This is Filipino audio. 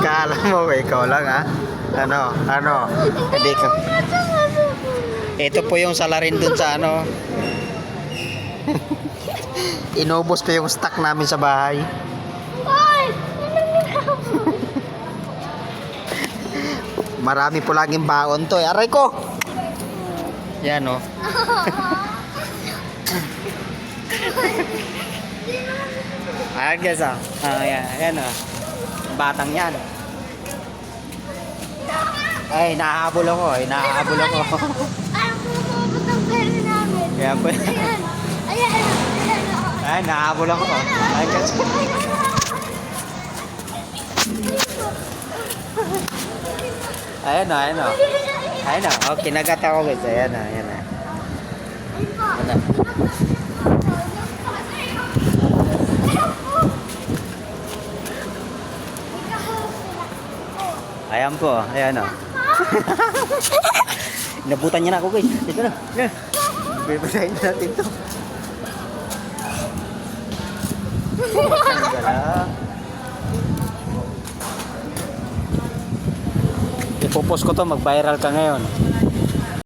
Kala mo ba ikaw lang ha? Ano? Hindi ka. Ito po yung salarin dun sa ano. Inubos pa yung stock namin sa bahay. Marami po laging baon to. Aray ko! Yan o. Ayan guys ah. Ayan ah. Batang yan. Ay, nahahabol ako. Ayaw ko mabot ang pera namin. Kaya po. Ayan. Ay, nahahabol ako. Ayan guys. Ayan o. Oh, kinagat ako guys. Ayan o. Ayan po. Ayan o. Nabutan niya na ako guys. Dito na. Bibisahin natin to. Ipopost ko to, mag-viral ka ngayon.